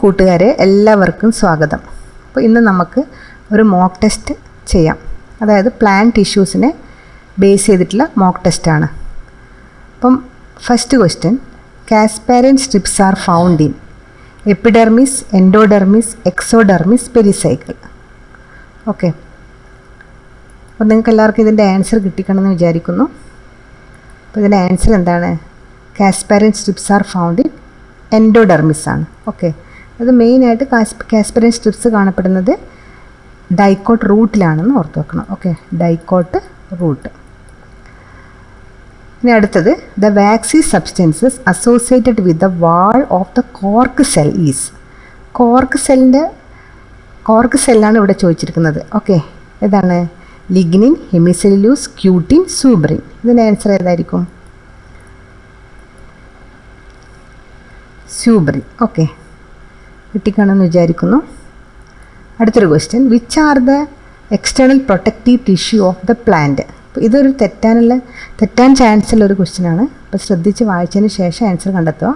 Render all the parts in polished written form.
കൂട്ടുകാരെ എല്ലാവർക്കും സ്വാഗതം. അപ്പോൾ ഇന്ന് നമുക്ക് ഒരു മോക്ക് ടെസ്റ്റ് ചെയ്യാം. അതായത് പ്ലാന്റ് ടിഷ്യൂസിനെ ബേസ് ചെയ്തിട്ടുള്ള മോക്ക് ടെസ്റ്റാണ്. അപ്പം first question, Casparian strips are found in epidermis, endodermis, exodermis, pericycle. Okay, അപ്പോൾ നിങ്ങൾക്ക് എല്ലാവർക്കും ഇതിൻ്റെ ആൻസർ കിട്ടിക്കണമെന്ന് വിചാരിക്കുന്നു. അപ്പോൾ ഇതിൻ്റെ ആൻസർ എന്താണ്? കാസ്പാരിൻ സ്ട്രിപ്സ് ആർ ഫൗണ്ട് ഇൻ എൻഡോഡെർമിസ് ആണ്. ഓക്കെ, അത് മെയിനായിട്ട് കാസ്പാരിൻ സ്ട്രിപ്സ് കാണപ്പെടുന്നത് ഡൈക്കോട്ട് റൂട്ടിലാണെന്ന് ഓർത്ത് വെക്കണം. Okay, dicot root. ഇനി അടുത്തത്, the waxy substances associated with the wall of the cork cell is. Cork സെല്ലാണ് ഇവിടെ ചോദിച്ചിരിക്കുന്നത്. ഓക്കെ, ഏതാണ്? Lignin, hemicellulose, cutin, suberin. ഇതിൻ്റെ ആൻസർ ഏതായിരിക്കും? സൂബ്രിൻ. ഓക്കെ, കിട്ടിക്കാണെന്ന് വിചാരിക്കുന്നു. അടുത്തൊരു question, which are the external protective tissue of the plant. അപ്പോൾ ഇതൊരു തെറ്റാൻ ചാൻസ് ഉള്ള ഒരു ക്വസ്റ്റ്യനാണ്. അപ്പോൾ ശ്രദ്ധിച്ച് വായിച്ചതിന് ശേഷം ആൻസർ കണ്ടെത്തുക.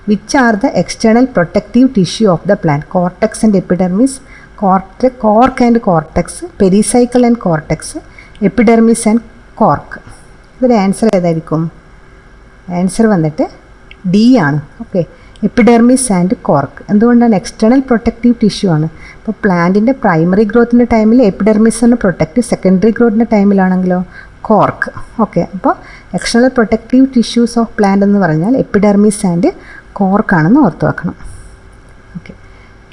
Which are the external protective tissue of the plant? Cortex and epidermis, cork and cortex, pericycle and cortex, epidermis and cork. ഇതിൻ്റെ ആൻസർ ഏതായിരിക്കും? ആൻസർ വന്നിട്ട് ഡി ആണ്. Okay, epidermis and cork. എന്തുകൊണ്ടാണ്? എക്സ്റ്റേണൽ പ്രൊട്ടക്റ്റീവ് ടിഷ്യൂ ആണ്. അപ്പോൾ പ്ലാന്റിൻ്റെ primary ഗ്രോത്തിൻ്റെ ടൈമിൽ epidermis ആണ് പ്രൊട്ടക്റ്റ്, സെക്കൻഡറി ഗ്രോത്തിൻ്റെ ടൈമിലാണെങ്കിലോ കോർക്ക്. ഓക്കെ, അപ്പോൾ external protective tissues of plant എന്ന് പറഞ്ഞാൽ എപ്പിഡെർമിസ് ആൻഡ് കോർക്കാണെന്ന് ഓർത്ത് വെക്കണം. ഓക്കെ,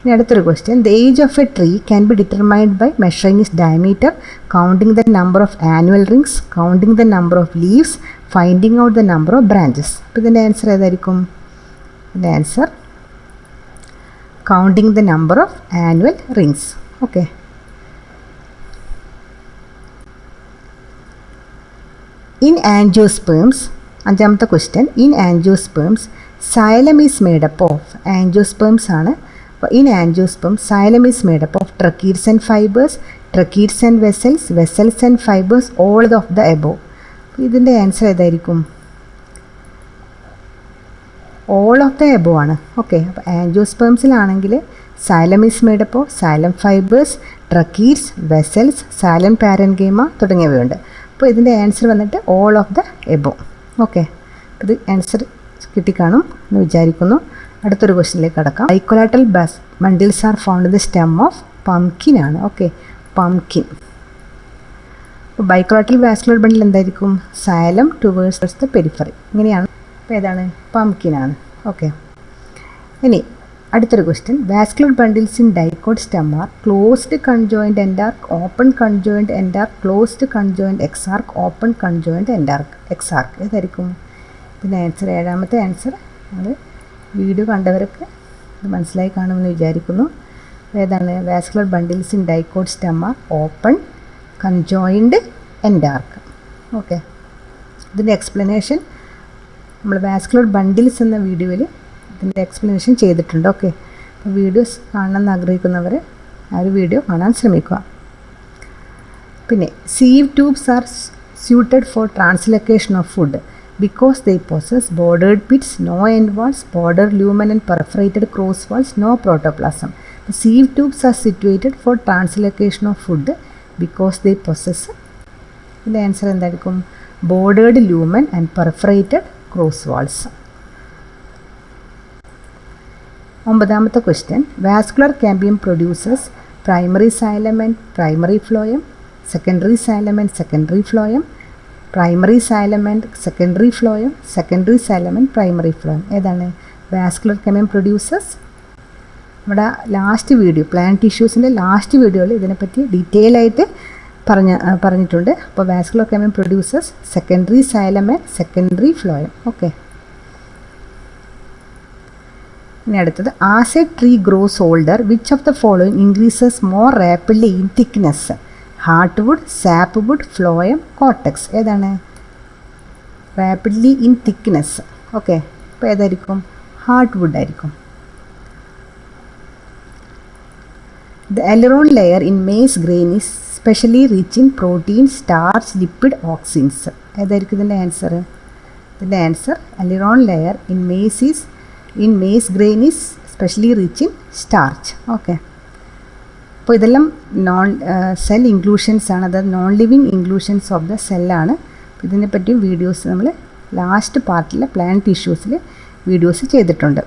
ഇനി അടുത്തൊരു question, the age of a tree can be determined by measuring its diameter, counting the number of annual rings, counting the number of leaves, finding out the number of branches. അപ്പോൾ ഇതിൻ്റെ answer ഏതായിരിക്കും? ഇതിൻ്റെ answer counting the number of annual rings. Okay, in angiosperms, അഞ്ചാമത്തെ question, in angiosperms xylem is made up of. Angiosperms ആണ്. അപ്പോൾ in angiosperm xylem is made up of tracheids and fibres, tracheids and vessels, vessels and fibres, all of the above. അപ്പോൾ ഇതിൻ്റെ answer ഏതായിരിക്കും? All of the above ആണ്. Okay, അപ്പോൾ ആൻജിയോസ്പേംസിലാണെങ്കിൽ xylem is made up of xylem fibres, tracheids, vessels, xylem parenchyma തുടങ്ങിയവയുണ്ട്. അപ്പോൾ ഇതിൻ്റെ answer വന്നിട്ട് all of the above. Okay, ഇത് ആൻസർ കിട്ടിക്കാണും എന്ന് വിചാരിക്കുന്നു. അടുത്തൊരു ക്വസ്റ്റ്യനിലേക്ക് കടക്കാം. Bicollateral bundles are found in the stem of pumpkin ആണ്. Okay, pumpkin. അപ്പോൾ ബൈക്കോലാറ്റൽ വാസ്കുലർ ബണ്ടിൽ എന്തായിരിക്കും? Xylem towards the periphery. ഇങ്ങനെയാണ്. അപ്പോൾ ഏതാണ്? പംകിനാണ്. ഓക്കെ, ഇനി അടുത്തൊരു question, vascular bundles in dicot stem are closed conjoint endarch, open conjoint endarch, closed conjoint exarch, open conjoint endarch, exarch. ഏതായിരിക്കും ഇതിൻ്റെ ആൻസർ? ഏഴാമത്തെ ആൻസർ. അത് വീഡിയോ കണ്ടവർക്ക് ഇത് മനസ്സിലായി കാണുമെന്ന് വിചാരിക്കുന്നു. ഏതാണ്? Vascular bundles in dicot stem are open conjoint endarch. Okay, ഇതിൻ്റെ എക്സ്പ്ലനേഷൻ നമ്മൾ വാസ്കുലർ ബണ്ടിൽസ് എന്ന വീഡിയോയിൽ ഇതിൻ്റെ എക്സ്പ്ലനേഷൻ ചെയ്തിട്ടുണ്ട്. ഓക്കെ, അപ്പോൾ വീഡിയോസ് കാണണമെന്ന് ആഗ്രഹിക്കുന്നവർ ആ ഒരു വീഡിയോ കാണാൻ ശ്രമിക്കുക. പിന്നെ sieve tubes are suited for translocation of food because they possess bordered pits, no end walls, border lumen and perforated cross walls, no protoplasm. The sieve tubes are situated for translocation of food because they possess. The answer എന്തായിരിക്കും? bordered lumen and perforated cross walls. ഒമ്പതാമത്തെ question, vascular cambium produces primary xylem and primary phloem, secondary xylem and secondary phloem, primary xylem and secondary phloem, secondary xylem and primary phloem. ഏതാണ്? Vascular cambium produces. നമ്മുടെ last video, plant ടിഷ്യൂസിൻ്റെ last വീഡിയോയിൽ ഇതിനെപ്പറ്റി detail ആയിട്ട് പറഞ്ഞിട്ടുണ്ട്. അപ്പോൾ vascular cambium produces secondary xylem and secondary phloem. Okay, ഇനി അടുത്തത്, as a tree grows older which of the following increases more rapidly in thickness? Heartwood, sapwood, phloem, cortex. ഏതാണ്? Rapidly in thickness. Okay, അപ്പോൾ ഏതായിരിക്കും? Heartwood ആയിരിക്കും. The എലറോൺ layer in maize grain is specially rich in protein, starch, lipid, auxins. ഏതായിരിക്കും ഇതിൻ്റെ answer? ഇതിൻ്റെ answer aleurone layer in maize grain is specially rich in starch. Okay, അപ്പോൾ ഇതെല്ലാം cell inclusions ആണ്, അതായത് non living inclusions of the സെല്ലാണ്. ഇതിനെപ്പറ്റിയും videos നമ്മൾ ലാസ്റ്റ് പാർട്ടിൽ പ്ലാന്റ് ടിഷ്യൂസിൽ വീഡിയോസ് ചെയ്തിട്ടുണ്ട്.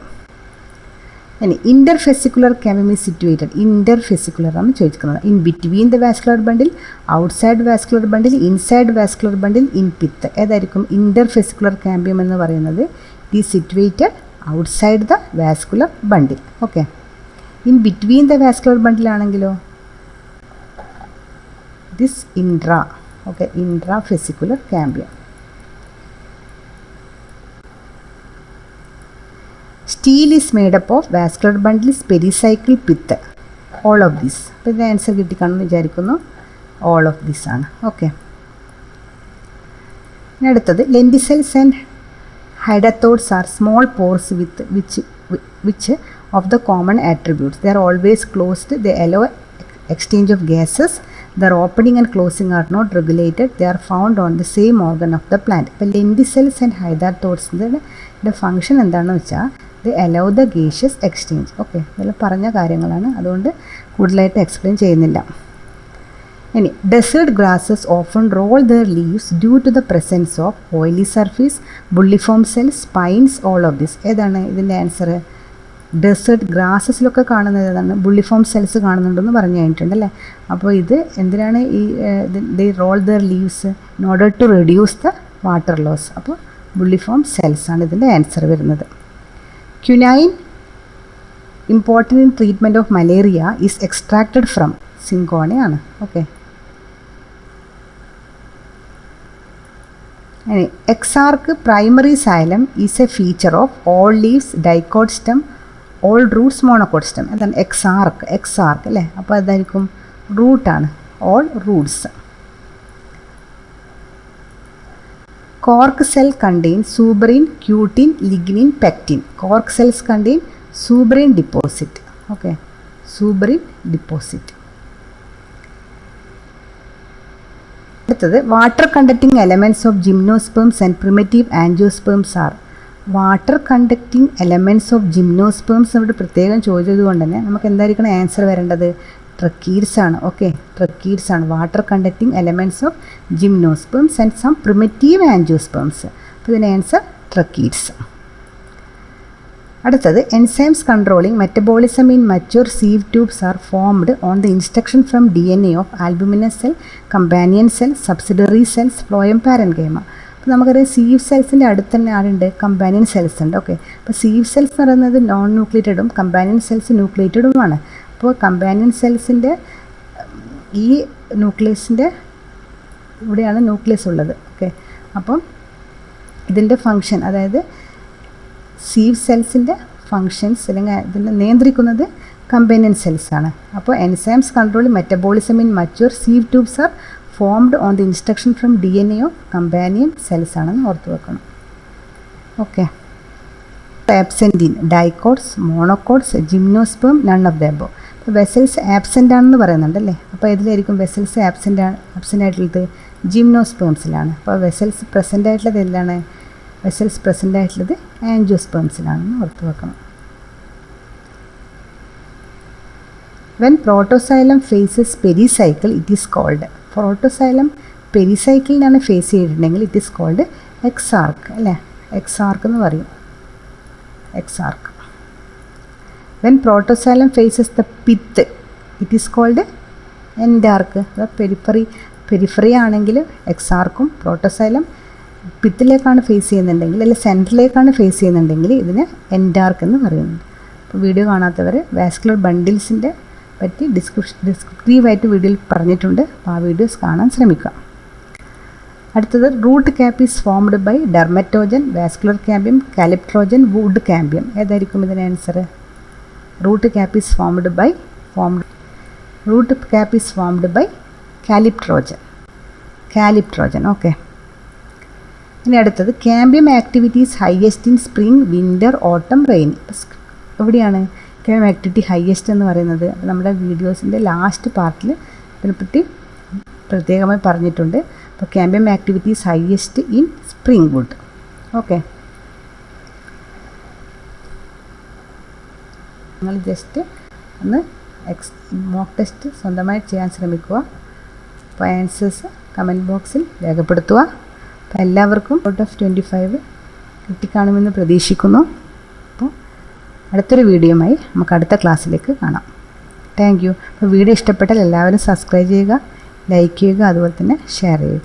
ഇനി interfascicular cambium is situated. Interfascicular ആണ് ചോദിക്കുന്നത്. In between the vascular bundle, outside vascular bundle, inside vascular bundle, in pith. ഏതായിരിക്കും ഇൻ്റർഫെസിക്കുലർ ക്യാമ്പിയം എന്ന് പറയുന്നത്? It is situated outside the vascular bundle. Okay, in between the vascular bundle ആണെങ്കിലോ this intra. Okay, intra fascicular cambium. Stele is made up of vascular bundles, pericycle, pith. All of this. അപ്പോൾ ഇതിൻ്റെ answer കിട്ടിക്കാണെന്ന് വിചാരിക്കുന്നു. All of this ആണ്. Okay, ഇനി അടുത്തത് lenticels and hydathodes are small pores with which of the common attributes. They are always closed. They allow exchange of gases. Their opening and closing are not regulated. They are found on the same organ of the plant. ഇപ്പോൾ lenticels and ഹൈഡത്തോഡ്സിൻ്റെ function എന്താണെന്ന് വെച്ചാൽ they allow the gaseous exchange. Okay, ഇതെല്ലാം പറഞ്ഞ കാര്യങ്ങളാണ്, അതുകൊണ്ട് കൂടുതലായിട്ട് explain ചെയ്യുന്നില്ല. ഇനി desert grasses often roll their leaves due to the presence of oily surface, bulliform cells, spines. All of this. ഏതാണ് ഇതിൻ്റെ ആൻസർ? ഡെസേർട്ട് ഗ്രാസസിലൊക്കെ കാണുന്നത് ഏതാണ്? ബുള്ളിഫോം സെൽസ് കാണുന്നുണ്ടെന്ന് പറഞ്ഞു കഴിഞ്ഞിട്ടുണ്ട് അല്ലേ. അപ്പോൾ ഇത് എന്തിനാണ് the role their leaves in order to reduce the water loss. അപ്പോൾ ബുള്ളിഫോം സെൽസ് ആണ് ഇതിൻ്റെ ആൻസർ വരുന്നത്. Quinine, important in treatment of malaria, is extracted from സിങ്കോണയാണ്. ഓക്കെ, ഇനി exarch primary xylem is a feature of all leaves, dicot stem, all roots, monocot stem. എന്താണ് exarch അല്ലേ. അപ്പോൾ അതായിരിക്കും റൂട്ടാണ്, all roots. Cork cell contain suberin, cutin, lignin, pectin. Cork cells contain suberin deposit. Okay, സൂബറിൻ deposit. അടുത്തത് water conducting elements of gymnosperms and primitive angiosperms are. Water conducting elements of gymnosperms ഇവിടെ പ്രത്യേകം ചോദിച്ചത് കൊണ്ട് തന്നെ നമുക്ക് എന്തായിരിക്കണം ആൻസർ വരേണ്ടത്? Tracheids ആണ്. ഓക്കെ, ട്രക്കീഡ്സ് ആണ് water conducting elements of gymnosperms and some primitive angiosperms. അപ്പോൾ ഇതിൻ്റെ ആൻസർ ട്രക്കീഡ്സ്. അടുത്തത് enzymes controlling metabolism in mature sieve tubes are formed on the instruction from DNA of albuminous cell, companion cell, subsidiary cells, phloem parenchyma. അപ്പോൾ നമുക്കറിയാം sieve സെൽസിൻ്റെ അടുത്ത് തന്നെ ആരുണ്ട്? Companion cells ഉണ്ട്. ഓക്കെ, അപ്പോൾ സീവ് സെൽസ് എന്ന് പറയുന്നത് നോൺ ന്യൂക്ലിയേറ്റഡും കമ്പാനിയൻ സെൽസ് ന്യൂക്ലിയേറ്റഡുമാണ്. അപ്പോൾ കമ്പാനിയൻ സെൽസിൻ്റെ ഈ ന്യൂക്ലിയസിൻ്റെ ഇവിടെയാണ് ന്യൂക്ലിയസ് ഉള്ളത്. ഓക്കെ, അപ്പം ഇതിൻ്റെ ഫങ്ഷൻ, അതായത് സീവ് സെൽസിൻ്റെ ഫങ്ഷൻസ് അല്ലെങ്കിൽ ഇതിനെ നിയന്ത്രിക്കുന്നത് കമ്പാനിയൻ സെൽസാണ്. അപ്പോൾ enzymes control metabolism in mature sieve tubes are formed on the instruction from DNA of companion cells ആണെന്ന് ഓർത്ത് വെക്കണം. Okay, absent in, dicots, monocots, gymnosperm, none of the above. അപ്പോൾ വെസൽസ് ആബ്സെൻ്റ് ആണെന്ന് പറയുന്നുണ്ടല്ലേ. അപ്പോൾ ഇതിലായിരിക്കും വെസൽസ് ആബ്സെൻ്റ് ആയിട്ടുള്ളത്? ജിംനോസ്പേംസിലാണ്. അപ്പോൾ വെസൽസ് പ്രസൻ്റ് ആയിട്ടുള്ളത് എന്താണ്? വെസൽസ് പ്രസൻ്റ് ആയിട്ടുള്ളത് ആൻജിയോസ്പേംസിലാണെന്ന് ഓർത്ത് വെക്കണം. When protoxylem faces pericycle it is called. Protoxylem പെരിസൈക്കിളിനാണ് ഫേസ് ചെയ്തിട്ടുണ്ടെങ്കിൽ ഇറ്റ് ഈസ് കോൾഡ് എക്സാർക്ക് അല്ലേ. എക്സാർക്ക് എന്ന് പറയും, exarch. When protoxylem faces the pith it is called endarch. Periphery ആണെങ്കിൽ എക്സാർക്കും, പ്രോട്ടോസൈലം പിത്തിലേക്കാണ് ഫേസ് ചെയ്യുന്നുണ്ടെങ്കിൽ അല്ലെങ്കിൽ സെൻറ്ററിലേക്കാണ് ഫേസ് ചെയ്യുന്നുണ്ടെങ്കിൽ ഇതിന് എൻഡാർക്ക് എന്ന് പറയുന്നുണ്ട്. അപ്പോൾ വീഡിയോ കാണാത്തവർ വാസ്കുലർ ബണ്ടിൽസിൻ്റെ പറ്റി ഡിസ്ക്രിപ്റ്റീവായിട്ട് വീഡിയോയിൽ പറഞ്ഞിട്ടുണ്ട്. അപ്പോൾ ആ വീഡിയോസ് കാണാൻ ശ്രമിക്കുക. അടുത്തത് root cap is formed by dermatogen, vascular cambium, calyptrogen, wood cambium. ഏതായിരിക്കും ഇതിന് answer? Root cap is formed by calyptrogen. Okay, ഇനി അടുത്തത് cambium activities highest in spring, winter, autumn, rain. എവിടെയാണ് ക്യാമ്പിയം ആക്ടിവിറ്റി ഹയസ്റ്റ് എന്ന് പറയുന്നത്? അപ്പോൾ നമ്മുടെ വീഡിയോസിൻ്റെ ലാസ്റ്റ് പാർട്ടിൽ ഇതിനെപ്പറ്റി പ്രത്യേകമായി പറഞ്ഞിട്ടുണ്ട്. അപ്പോൾ cambium activities highest in spring would. Okay, നിങ്ങൾ ജസ്റ്റ് ഒന്ന് മോക്ക് ടെസ്റ്റ് സ്വന്തമായി ചെയ്യാൻ ശ്രമിക്കുക. അപ്പോൾ ആൻസേഴ്സ് കമൻറ്റ് ബോക്സിൽ രേഖപ്പെടുത്തുക. അപ്പോൾ എല്ലാവർക്കും ഔട്ട് ഓഫ് 25 കിട്ടിക്കാണുമെന്ന് പ്രതീക്ഷിക്കുന്നു. അപ്പോൾ അടുത്തൊരു വീഡിയോയുമായി നമുക്ക് അടുത്ത ക്ലാസ്സിലേക്ക് കാണാം. Thank you. അപ്പോൾ വീഡിയോ ഇഷ്ടപ്പെട്ടാൽ എല്ലാവരും സബ്സ്ക്രൈബ് ചെയ്യുക, ലൈക്ക് ചെയ്യുക, അതുപോലെ തന്നെ ഷെയർ ചെയ്യുക.